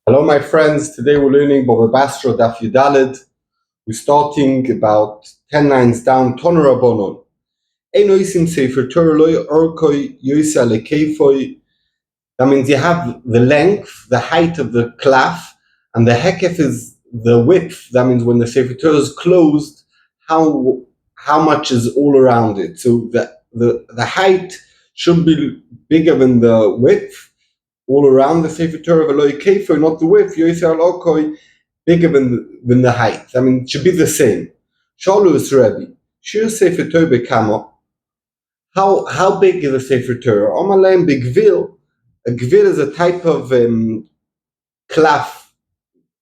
Hello, my friends. Today we're learning Bava Basra Daf Yudalid. We're starting about 10 lines down. Toner Rabbanon. Einoisim Sefer Torah loy orkoi yoisa lekefoi. That means you have the length, the height of the klaf, and the hekef is the width. That means when the Sefer Torah is closed, how much is all around it. So the height should be bigger than the width. All around the Sefer Torah, v'lo kefer, not the width, yoiser al bigger than the height. I mean, it should be the same. Shalus Rebbe, Shir Sefer Torah bekamo. How big is a Sefer Torah? Omalem begvil. A gvil is a type of klaf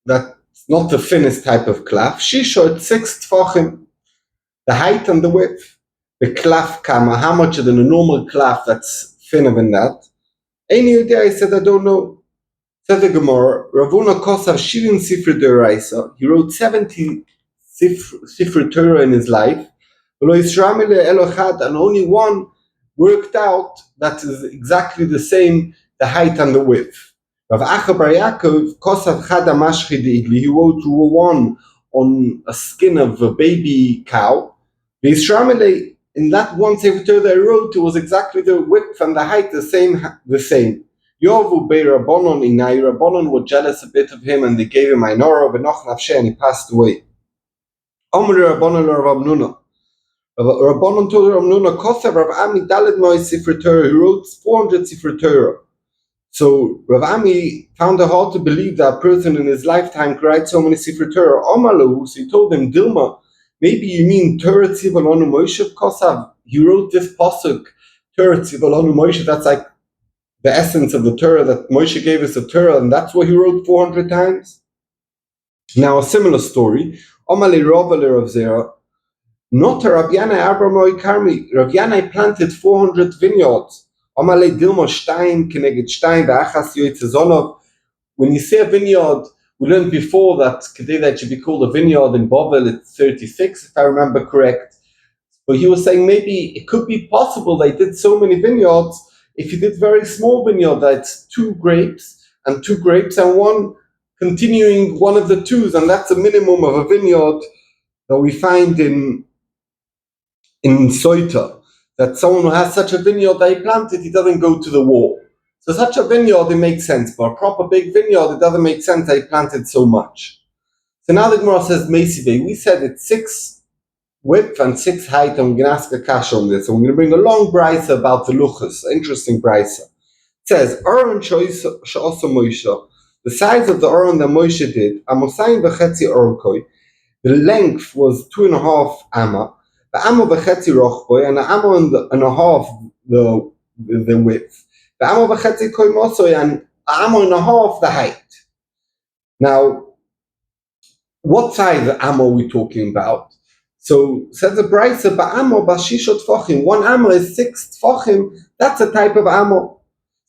that's not the thinnest type of klaf. Shisho, it's 6 tfachim, the height and the width. The klaf kama, how much is in a normal klaf that's thinner than that? Any idea? I said, I don't know. Says the Gemara, Ravuna Kosav Shivin Sifri Deraisa. He wrote 70 Sifri Torah in his life. And only one worked out that is exactly the same, the height and the width. Rav Acha Bar Yaakov Kosav Chada Mashchi Deigli. He wrote one on a skin of a baby cow. In that one Sefer Torah that I wrote, it was exactly the width and the height the same. Yovu Bei Rabbanon Inai. Rabbanon were jealous a bit of him, and they gave him Einora Benoch Nafshe, and he passed away. Omer Rabbanon Rav Nuna. Rabbanon told Rav Nuna, Kosav Rav Ami Daled Moi Sifri Torah. He wrote 400 Sifri Torah. So Rav Ami found it hard to believe that a person in his lifetime could write so many Sifri Torah. Omalu, so he told him, Dilma, maybe you mean Torah Tzivalonu Moshe Kosav. He wrote this pasuk, Torah Tzivalonu Moshe. That's like the essence of the Torah, that Moshe gave us the Torah, and that's what he wrote 400 times. Now a similar story. Omale Rovale Rav Zera. Not a Rav Yanai Abramoy Karmi. Rav Yanai planted 400 vineyards. Omale Dilma Stein Keneged Stein Be'achas Yoitzezonov. When you say a vineyard, we learned before that today that should be called a vineyard in Bovel. It's 36, if I remember correct. But he was saying maybe it could be possible they did so many vineyards. If you did very small vineyard, that's 2 grapes and one continuing one of the twos, and that's a minimum of a vineyard that we find in Soita. That someone who has such a vineyard that he planted, he doesn't go to the wall. So such a vineyard, it makes sense, but a proper big vineyard, it doesn't make sense that he planted so much. So now the Gemara says, Meisibe, we said it's 6 width and 6 height, and we're going to ask a kasha on this. So we're going to bring a long brisa about the luchas, interesting brisa. It says, Aron Sha'asa Moshe, the size of the Aron that Moshe did, Amosayim B'chetzi Orkoi, the length was 2.5 amma, the amma B'chetzi Rochboi, and the amma and a half the width, the amma B'chetzi Koi Mosoi, and amma and a half the height. Now, what size of amma are we talking about? So says the brisa, ba'amo b'shisho tfachim. 1 amma is 6 tfachim. That's a type of amma.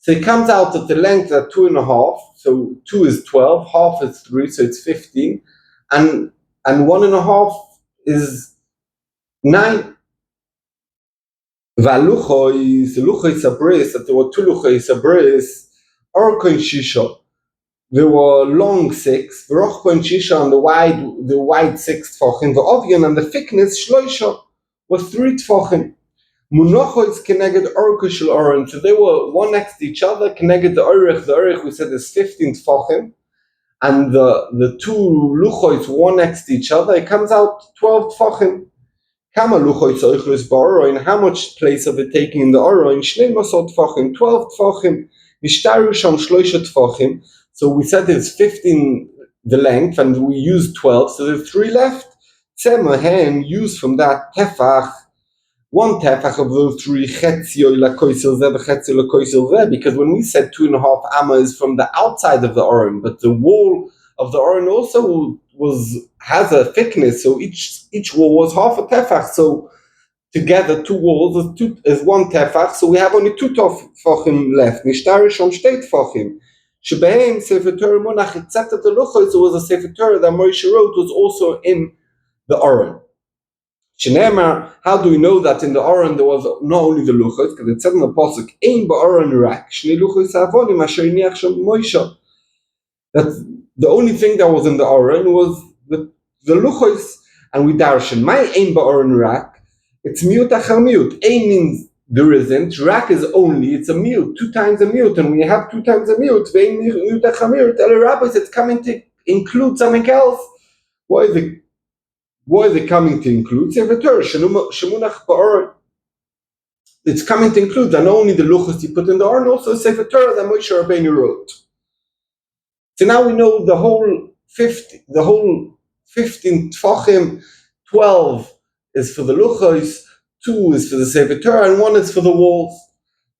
So it comes out that the length at 2.5. So 2 is 12, half is 3, so it's 15, and 1.5 is 9. V'luchoi sabris, that there were 2 luchoi sabris, orkoin shisho. There were long 6, v'rochkoin shisha, and the wide 6 tfachim, v'ovyan, and the thickness shloisha was 3 tfachim. Munochois keneged orko shel oren, so they were one next to each other. Keneged the orech we said is 15 tfachim, and the 2 luchois one next to each other. It comes out 12 tfachim. Kama luchois oichlos ba'oroin, how much place of it taking in the oroin? Shnei masot tfachim, 12 tfachim. Nishtaru sham shloisha tfachim. So we said it's 15 the length, and we used 12, so there's 3 left. Tzemahen, use from that tefach, 1 tefach of those 3, chetzio lakoisel zeh v'chetzio lakoisel zeh, because when we said 2.5 amma is from the outside of the oren, but the wall of the oren also has a thickness, so each wall was half a tefach, so together 2 walls is 1 tefach, so we have only 2 tefachim left. Nishtari shom shtei tefachim. Shebehem Sefer Torah Monach, except that the luchos, it was a Sefer Torah that Moshe wrote, was also in the Aron. Shenemar, how do we know that in the Aron there was not only the luchos? Because it said in the pasuk, Ein ba'Aron rak, shnei luchos avonim asher iniach shel Moshe. that the only thing that was in the Aron was the luchos, and we darshan. My aim ba'aron rak, it's mute achar mute. Aim means there isn't. Rak is only, it's a mute, 2 times a mute, and we have 2 times a mute. Ve'im mute achar mute. El rabbis, it's coming to include something else. Why is it coming to include? Sefer Torah, shemunach ba'aron. It's coming to include not only the luchos you put in the Aron, also Sefer Torah that Moshe Rabbeinu wrote. So now we know the whole 15 tfachim, 12 is for the luchos, 2 is for the Sefer Torah, and 1 is for the walls.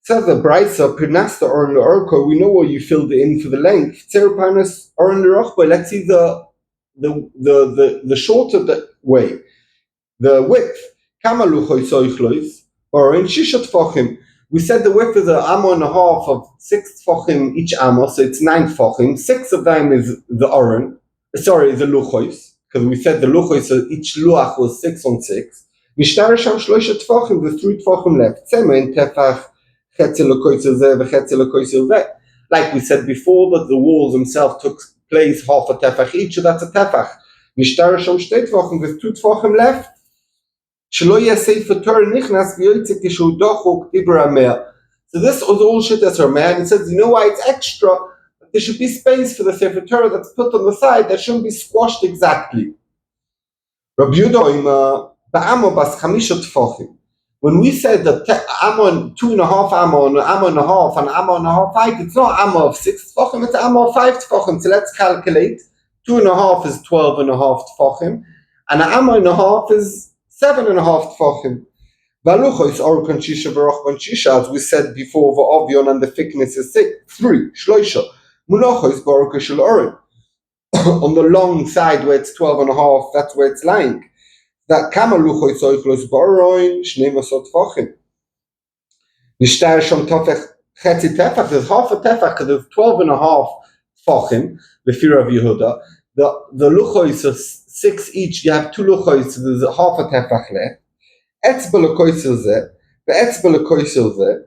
Says the Brisa, Pinasta or the Orko, we know where you filled it in for the length. Tzerupanas or in the Rochboy, let's see the shorter way, the width. Kama luchos soichlois, or in Shisha tfachim. We said the width is an amo and a half of 6 tfachim each amo, so it's 9 tfachim. 6 of them is the Aron, the luchos, because we said the luchos, so each luach was 6 on 6. Mishtara sham shloisha tfachim, the 3 tfachim left. Semen tefach chetze lekoisel zeh v'chetze lekoisel zeh. Like we said before, that the walls themselves took place half a tefach each, so that's a tefach. Mishtara sham shtei tfachim, there's 2 tfachim left. So this was all shit as her man. It says, you know why it's extra? There should be space for the Sefer Torah that's put on the side that shouldn't be squashed exactly. Rabbi Yehuda ba'amo bas chamisha tfachim. When we said that amon 2.5 amon, amon and a half, and amon and a half height, it's not amon of 6 tfachim, it's amon of 5 tfachim. So let's calculate. 2.5 is 12.5 tfachim, and an amon and a half is 7.5 tfachim. Valuchos orkan shisha v'rochban shisha, as we said before, v'ovion, and the thickness is 3. Shloisha munochos b'orka shel oren. On the long side where it's 12.5, that's where it's lying. That kama luchos oichlos b'oron shnei masot tfachim. Nishtar shom tofech chetzi tefach. There's half a tefach because there's 12.5 tfachim. B'fir Rav Yehuda, the luchos are 6 each. You have 2 luchos, so there's half a tefach left. Etzba lekoisel zeh, ve'etzba lekoisel zeh,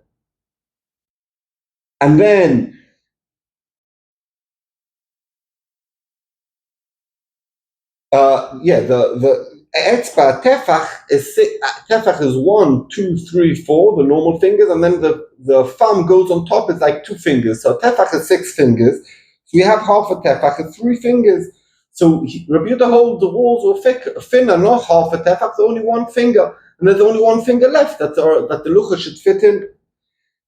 and then the etzba tefach is 1, 2, 3, 4, the normal fingers, and then the thumb goes on top. It's like 2 fingers. So tefach is 6 fingers. So we have half a tefach, it's 3 fingers. So Rabbi Yehuda holds the walls were thinner, not half a tefach, there's only 1 finger, and there's only 1 finger left that the lucha should fit in.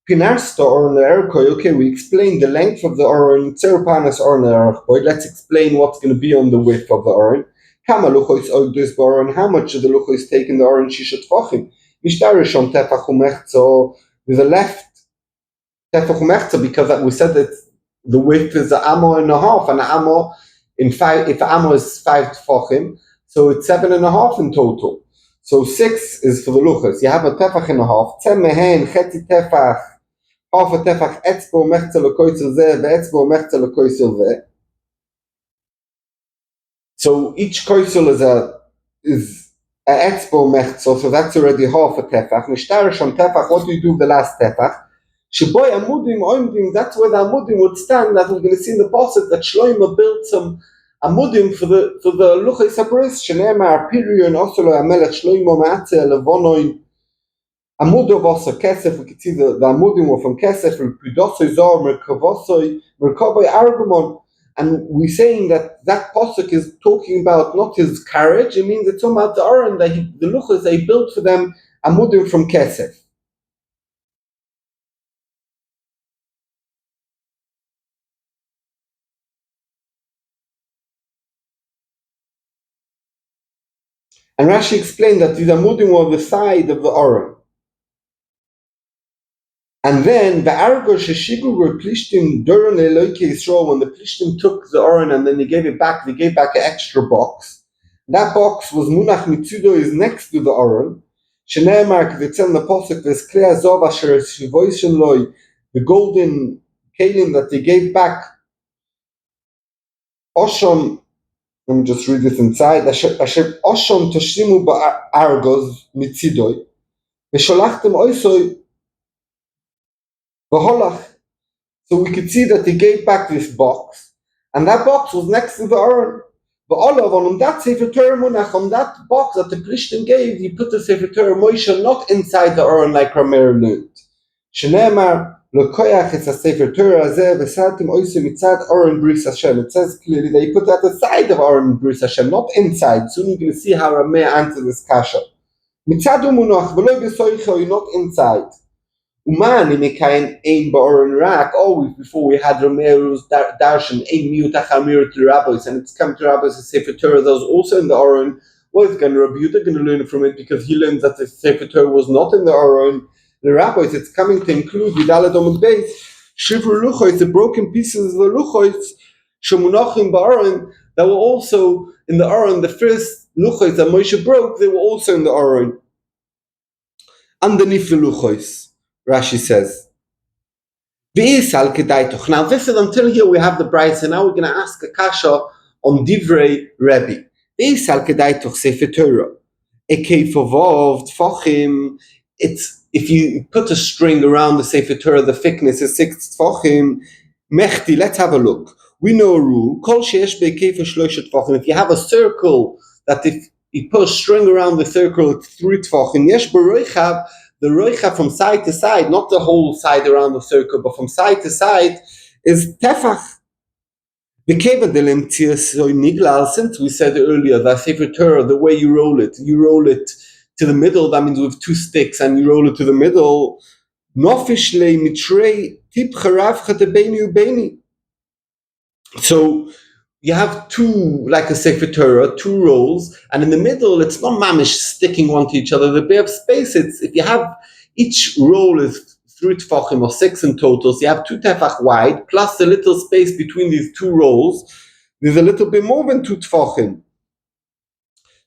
Pinarsta or an erkoy. Okay, we explained the length of the oren, tzerupanas or an erkoy. Let's explain what's going to be on the width of the oren. Kama luchos ogdus boron, how much of the lucha is taken the oren shisha tfachim? Mishtarish on tefach umechzo, there's a left tefach umechzo, because we said that the width is an amo and a half, and an amo in 5, if amo is 5 tfachim, so it's 7.5 in total. So 6 is for the luchas. You have a tefach and a half. Tzem mehen chetzi tefach, half a tefach etzbo mechza lekoisel zeh, ve'etzbo mechza lekoisel zeh. So each koisel is a etzbo mechza, so that's already half a tefach. Nishtarish on tefach, what do you do with the last tefach? Sheboy amudim oimdim, that's where the amudim would stand, that we're going to see in the pasuk that Shlomo built some amudim for the luchei sabris. Sheneemar pirion osolo amelech Shlomo ma'atze levonoin amudov osa kesef. We can see the amudim were from kesef, pudosoi zor merkavoi argumon, and we're saying that pasuk is talking about not his carriage. It means it's talking about the aron that the luchas they built for them amudim from kesef. And Rashi explained that these amudim were on the side of the Aron. And then the Argo Sheshigu were Plishtim Duran Eloike Yisrael, when the Plishtim took the Aron and then they gave back an extra box. That box was Munach Mitzudo, is next to the Aron. Sheneemar Kvitzen the Posuk Vesklea Zov Asher Shivoishen Loi, the golden kalim that they gave back. Osham, let me just read this inside. Asher osham toshimu ba'argos mitzidoi, v'sholachtem oisoi v'holach. So we could see that they gave back this box, and that box was next to the Aron. But Olav, on that Sefer Torah Munach, on that box that the Plishtim gave, he put the Sefer Torah Moshe not inside the Aron like Rameir learned. Shneimar Lokoyach is a Sefer Torah Azeh v'Satim Oisem Mitzad Aron Bris Hashem. It says clearly that he put it at the side of Aron Bris Hashem, not inside. Soon you're going to see how Rameir answers this kasha. Mitzad Munach v'lo b'soicho, not inside. Uman imekain ein ba'oron rak. Always before we had Rameir's darshan ein miut achamir to rabbis, and it's come to rabbis a Sefer Torah that was also in the Aron. Well, it's going to Rabbi Yehuda going to learn from it because he learned that the Sefer Torah was not in the Aron. The rabbis, it's coming to include Yidalad Omid Beis Shivur Luchos, the broken pieces of the Luchos Shemunachim ba'Aron that were also in the Aron. The first Luchos that Moshe broke, they were also in the Aron. Underneath the Luchos, Rashi says. Now this is until here we have the Bryce, and now we're going to ask a kasha on Divrei Rebbe. Sefer Torah. It's if you put a string around the Sefer Torah, the thickness is 6 tfachim. Mechti, let's have a look. We know a rule. If you have a circle that if you put a string around the circle, it's 3 tfachim. Yesh b'roichav, the roichav from side to side, not the whole side around the circle, but from side to side, is tefach. Since we said earlier that Sefer Torah, the way you roll it to the middle, that means with 2 sticks, and you roll it to the middle. So you have 2, like a Sefer Torah, 2 rolls, and in the middle it's not mamish sticking one to each other. The bit of space, it's if you have each roll is 3 tefachim or 6 in total, so you have 2 tefach wide plus a little space between these 2 rolls. There's a little bit more than 2 tefachim.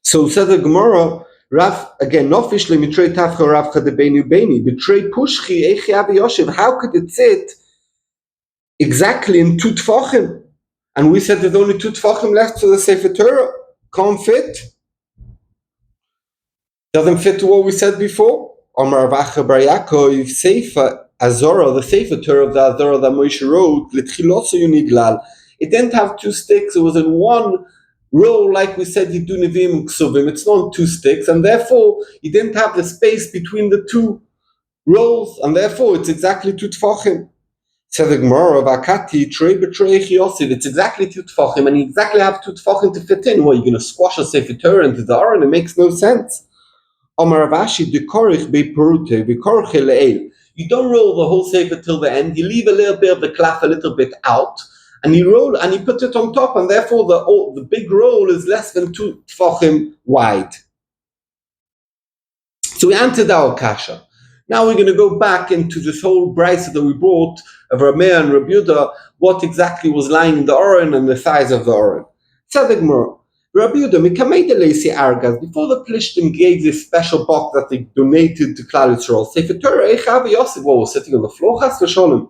So says the Gemara, Rav again, nofishli mitrei tafcha ravcha debeinu beini betrei pushchi echi abi yoshev. How could it sit exactly in 2 tefachim? And we said there's only 2 tefachim left for the Sefer Torah. Can't fit. Doesn't fit to what we said before. Amar Ravacha bar Yaakov Sefer Azora, the Sefer Torah of the Azora that Moshe wrote, l'tchiloso yuniglal. It didn't have 2 sticks. It was in 1 roll, like we said, Yidu Nevim Ksuvim. It's not 2 sticks, and therefore you didn't have the space between the 2 rolls, and therefore it's exactly 2 tefachim. Says the Gemara of Akati, Trei b'Trei Yosid. It's exactly 2 tefachim, and you exactly have 2 tefachim to fit in. Well, you're going to squash a Sefer Torah into the Aron. It makes no sense. Amar Ravashi dekorich beperute bekorche le'el. You don't roll the whole Sefer till the end. You leave a little bit of the klaf a little bit out, and you roll and you put it on top, and therefore the big roll is less than 2 tefachim wide. So we answered our kasha. Now we're going to go back into this whole brisa that we brought of Rameir and Rabbi Yehuda, what exactly was lying in the Aron and the size of the Aron. Said the Gemara, Rabbi Yehuda, argas, before the Plishtim gave this special box that they donated to Klal Yisrael, Sefer Torah, Echav Yosef, was sitting on the floor, Chas v'sholem.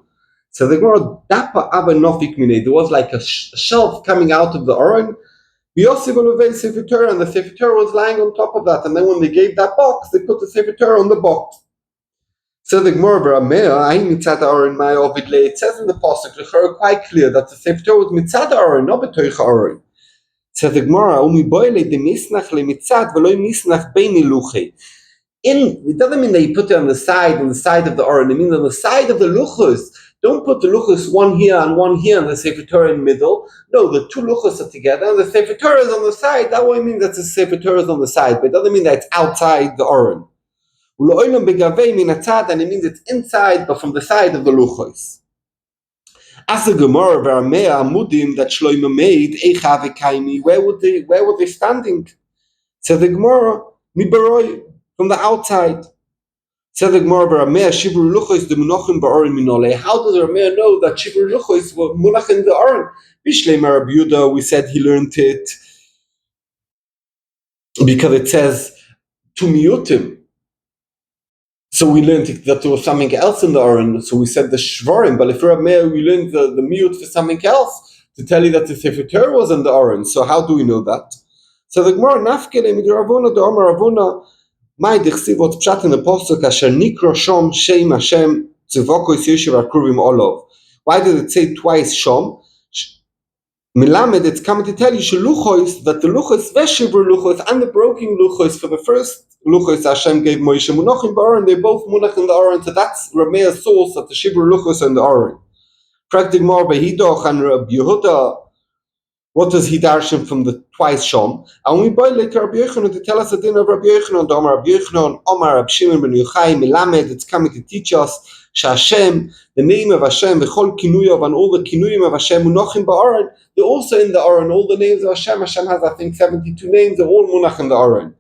So the Gemara, Dapa Abba Nofik Minei, there was like a shelf coming out of the Aron, Yosef Oluvei Sefer Torah, and the Sefer Torah was lying on top of that, and then when they gave that box, they put the Sefer Torah on the box. So the Gemara, it says in the pasuk quite clear that the Sefer Torah was mitzad Aron, not betoich Aron. So the Gemara, it doesn't mean that you put it on the side of the Aron. It means on the side of the luchos. Don't put the luchos one here and the Sefer Torah in the middle. No, the 2 luchos are together, and the Sefer Torah is on the side. That way means that the Sefer Torah is on the side, but it doesn't mean that it's outside the Aron. And it means it's inside, but from the side of the luchos. As the Gemara of Aramea Amudim that Shlomo made, where were they standing? So the Gemara, Mibaroi, from the outside. So the Gemara of Aramea, Shivur Luchos de Munachim ba'Aron minole. How does Aramea know that Shivur Luchos were Munach in the Aron? Bishlei Rabbi Yehuda, we said he learned it because it says to miyutim. So we learned that there was something else in the Aron, so we said the Shvarim, but if you're a mayor, we learned the miyut for something else, to tell you that the Sefer Torah was in the Aron. So how do we know that? So the Gemara, Nafkele, Midravuna, the Omar Ravuna, my dichsiv, what's pshat in the Pasuk, Asher Nikro Shom, Shem Hashem, Tzivokos Yeshiv Akruvim Olov. Why did it say twice Shom? Milamed, it's coming to tell you Shaluchos, that the Luchos Veshibur Luchos and the broken Luchos for the first Luchos Hashem gave Moshe Munachim Ba'aron, they're both Munach in the Aron, so that's Rameah's source that the Shibur Luchos and the Aron. Practic more by Hidoch and Rabbi Yehuda. What does he darshan from the twice Shom? And we buy like Rabbi Yochanan to tell us the din of Rabbi Yochanan, the Omar Rabbi Yochanan, Omar Rabbi Shimon ben Yochai, Milamed, it's coming to teach us, Shashem, the name of Hashem, V'chol Kinuyav, and all the Kinuyim of Hashem, Munachim Ba'aron, they're also in the Aron, all the names of Hashem. Hashem has, I think, 72 names, they're all Munach in the Aron.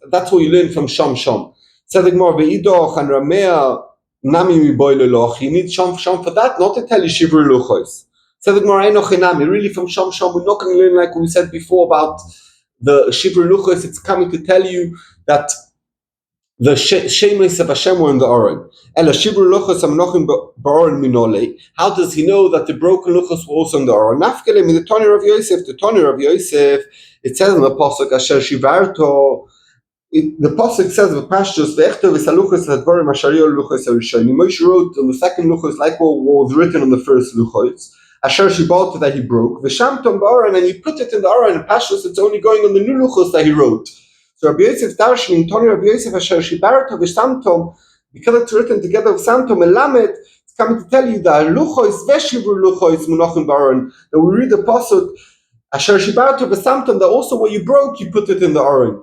That's what you learn from Shom Shom. Tzedek Mor Ve'idoch and Rameah, Nami Miboy Leloch, you need Shom Shom for that, not to tell you Shivur Luchos. Really from Shom Shom, we're not going to learn like we said before about the Shibur Luchos. It's coming to tell you that the Shemes of Hashem were in the Aron. Ela Shibur Luchos Amnochim Ba'aron Minole. How does he know that the broken Luchos were also in the Aron? Nafkelem in the Tony of Yosef. The Tony of Yosef, it says in the Pasuk Asher Shivarto. The Pasuk says the pastures ve'echto v'saluchos v'advarim ashario luchos harishonim. Moshe wrote on the second luchos like what was written on the first luchos. Asher shibalta that he broke, v'shamtom ba'aron, and he put it in the aron. And pashtus, it's only going on the new luchos that he wrote. So Rabbi Yosef darshan, Tony Rabbi Yosef Asher shibarto v'shamtom, because it's written together with samtom and lamed, it's coming to tell you that luchos v'shivur luchos munachim ba'aron. That we read the pasuk Asher shibarto v'shamtom, that also what you broke, you put it in the aron.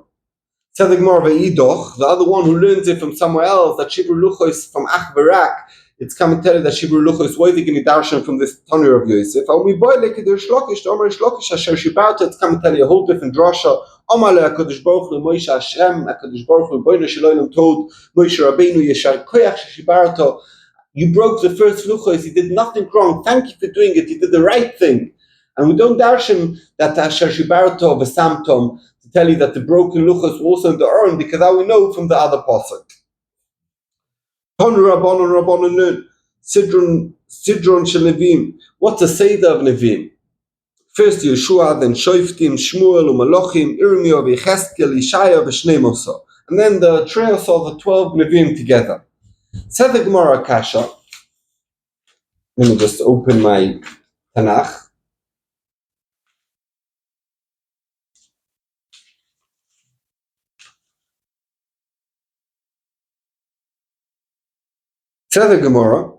Tzedek Mor Ve'idoch, the other one who learns it from somewhere else, that Shibur Luchos from Ach Barak, it's coming to tell you that Shibur Luchos was the darshan from this Tanur of Yosef. And we boy like the Shlokish, the Omar Shlokish Asher Shibarta, it's coming to tell you a whole different drasha. Omar le HaKadosh Baruch Hu Moshe Hashem, HaKadosh Baruch Hu Boino Shaloim told Moshe Rabbeinu Yeshar Koyach Shibarta, you broke the first Luchos, you did nothing wrong, thank you for doing it, you did the right thing. And we don't darshan that Asher Shibarta v'samtom, tell you that the broken luchos were also in the Aron, because that we know from the other pasuk. Ton Rabbanon Nun, Sidron Shelevim. What's the Seder of Nevim? First Yeshua, then Shoftim, Shmuel, Umalochim, Irmiyav, Yecheskel, Yishaya, V'shnei Mosa. And then the trials of the 12 Nevim together. Said the Gemara Kasha. Let me just open my Tanakh. Said the Gemara,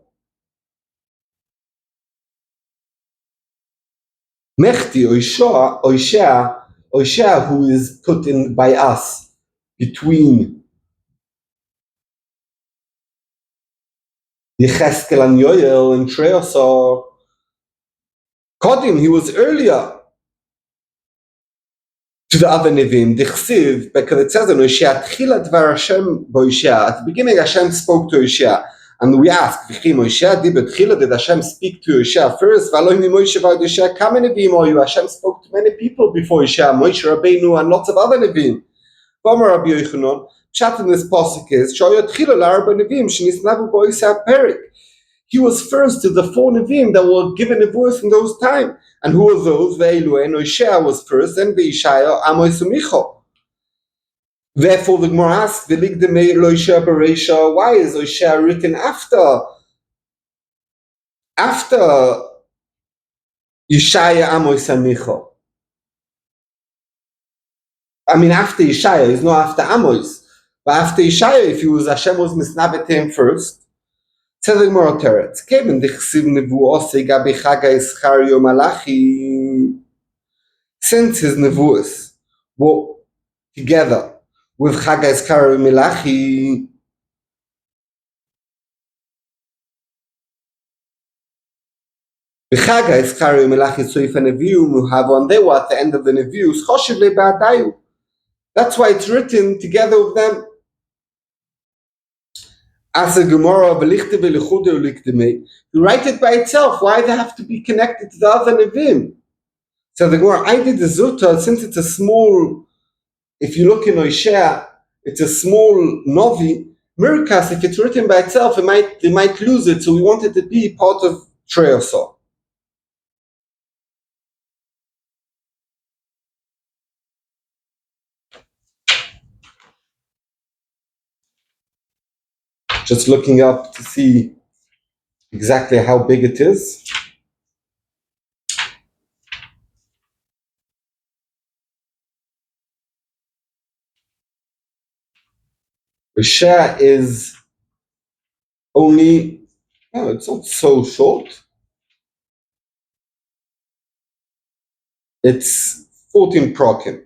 Mechti Oishea, who is put in by us between Yecheskel and Yoel and Treosor. Kodim, he was earlier to the other Nevim, Dichsiv, because it says in Oishea, Tchilat Dvar Hashem Boishea. At the beginning, Hashem spoke to Oishea. And we ask, did Hashem speak to Yeshua first? Hashem spoke to many people before Yeshua, Moshe Rabbeinu, and lots of other Nevim. Rabbi Yochanan, chat in this pasuk is, he was first to the 4 Nevim that were given a voice in those times. And who were those? Ve'elu, and Yeshua was first, then Ve'ishaya, Amos and Micho. Therefore, the Gemara asks, why is Oishea written after Yeshaya, Amos, and Micho? I mean, after Yeshaya, it's not after Amos. But after Yeshaya, if he was Hashem was misnavet him first, says the Gemara Teretz, Kevin dichsiv nevuos gabi Chagai Schar Yom Malachi, since his nevuos were together with Chagai Schar Yom Malachi, Chagai Schar Yom Malachi Soif Neviu Muhavo, and they were at the end of the Nevius, Choshev Le Ba'adayu. That's why it's written together with them. As a Gemara, you write it by itself. Why do they have to be connected to the other Nevim? So the Gemara, I did the Zuta, since it's a small, if you look in Oishea, it's a small Novi, Mirkas, if it's written by itself, they might lose it, so we want it to be part of Treoso. Just looking up to see exactly how big it is. Share is only, it's not so short. It's 14 prokim.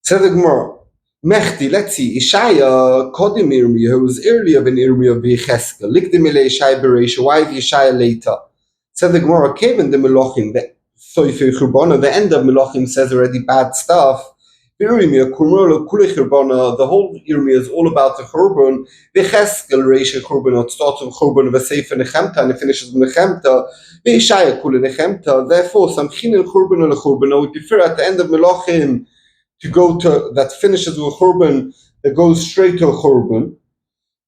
Said the Gemara, Mechti, let's see, Ishaya Kodim Irmiyah, who was earlier than Irmiyah V'Yecheskel, Likdimile Ishaya Bereisha, why is Ishaya later? Said the Gemara, Kevin the Melochim, the Soife Churbana, the end of Melochim says already bad stuff. Irmiyah, Kumrola, Kule Churbana, the whole Irmiyah is all about the Churban, V'Yecheskel Reisha Churban, it starts with Churban of a Sefer Nechemta, and it finishes with Nechemta, V'Ishaya Kule Nechemta, therefore, Samchin and Churban and Churban, we prefer at the end of Melochim, to go to, that finishes with Churban, that goes straight to Churban,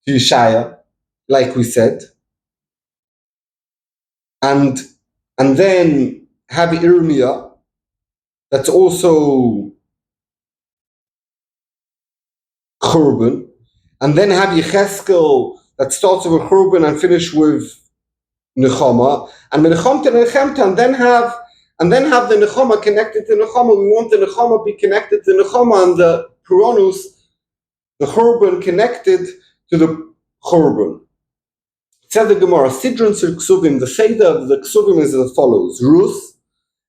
to Yeshaya, like we said, and then have Irmiyah, that's also Churban, and then have Yecheskel, that starts with Churban and finish with Nechama, and Nechama and Nechemta, and then have the Nechama connected to Nechama. We want the Nechama be connected to Nechama, and the Puranus, the Churban, connected to the Churban. It said the Gemara, Sidron Sir Ksuvim, the Seder of the Ksuvim is as follows: Rus,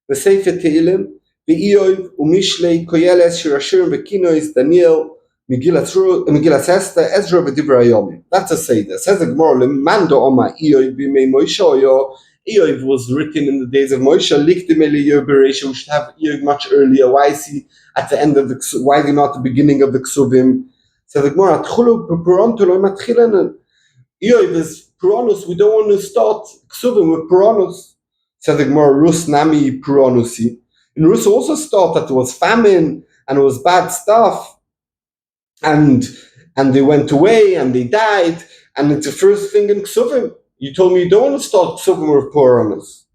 the Sefer Teilim, the Iyov, Umishlei, Koyeles, Shirashirim, Vekinois, Daniel, Megillas Esther, Ezra, V'Divrei Hayomi. That's a Seder. Says the Gemara, Mando Oma Iyov b'mei Moshe Oyo. Iyov was written in the days of Moshe. Likdimele Iyov Bereisha. We should have Iyov much earlier. Why is he at the end of the? Why is he not at the beginning of the Ksuvim? Says the Gemara, Tchulu Puranto lo matchilen. Iyov is Puranus. We don't want to start Ksuvim with Puranus. Says the Gemara, Rus Nami Puranusi. And Rus also start that there was famine and it was bad stuff. And they went away and they died, and it's the first thing in Ksuvim. You told me you don't want to start Ksuvim with Puranus.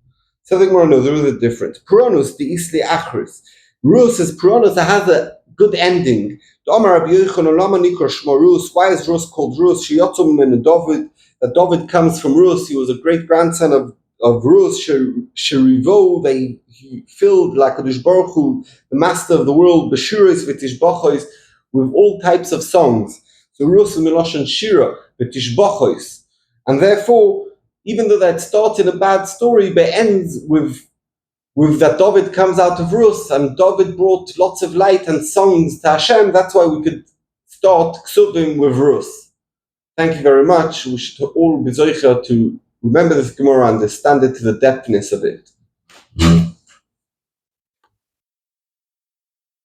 So the Gemara knows there is a difference. Puranus, the Isli Achris. Rus is Puranus that has a good ending. The Omar Rabbi Yochanan Lama Nikor Shmo Rus. Why is Rus called Rus? Shiyotzum and David. That David comes from Rus. He was a great grandson of Rus. Sherivo. He filled like Kadosh Baruch Hu, the master of the world, Beshuris v'Tishbachos, with all types of songs. So Rus is Miloshan Shira, v'Tishbachos. And therefore, even though that starts in a bad story, but ends with that David comes out of Rus, and David brought lots of light and songs to Hashem. That's why we could start Ksuvim with Rus. Thank you very much. We should all be zoicha to remember this Gemara, understand it to the depthness of it.